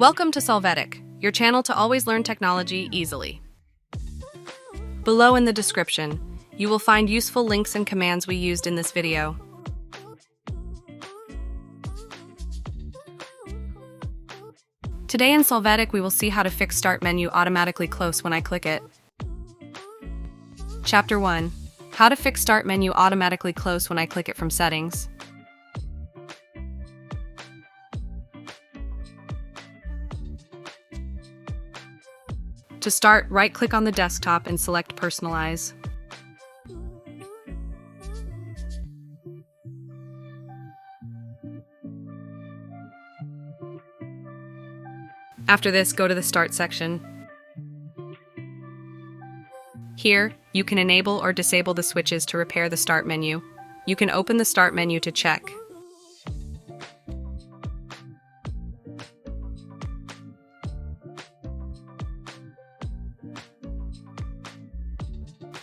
Welcome to Solvetic, your channel to always learn technology easily. Below in the description, you will find useful links and commands we used in this video. Today in Solvetic, we will see how to fix Start menu automatically close when I click it. Chapter 1. How to fix Start menu automatically close when I click it from Settings. To start, right-click on the desktop and select Personalize. After this, go to the Start section. Here, you can enable or disable the switches to repair the Start menu. You can open the Start menu to check.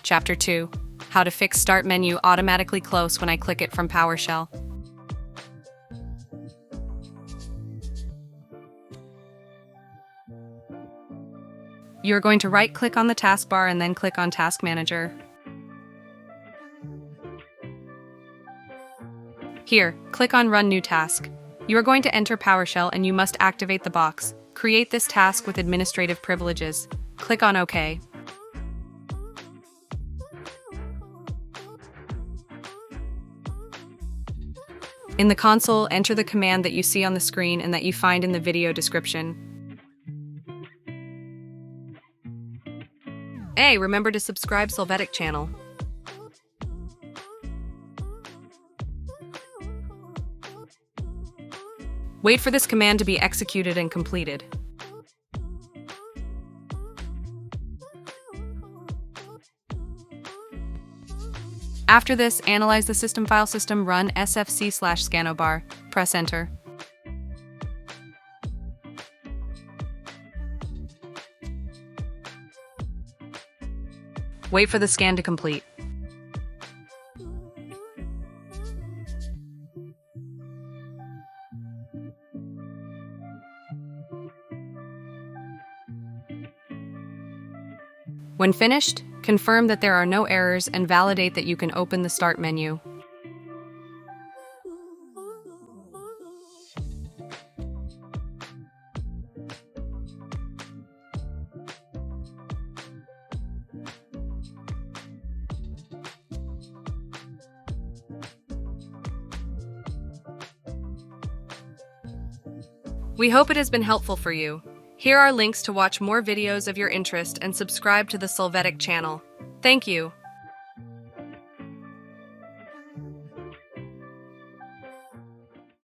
Chapter 2. How to fix Start menu automatically close when I click it from PowerShell. You are going to right-click on the taskbar and then click on Task Manager. Here, click on Run New Task. You are going to enter PowerShell and you must activate the box. Create this task with administrative privileges. Click on OK. In the console, enter the command that you see on the screen and that you find in the video description. Hey, remember to subscribe Solvetic channel. Wait for this command to be executed and completed. After this, analyze the system file system run sfc/scannow bar. Press enter. Wait for the scan to complete. When finished, confirm that there are no errors and validate that you can open the Start menu. We hope it has been helpful for you. Here are links to watch more videos of your interest and subscribe to the Solvetic channel. Thank you.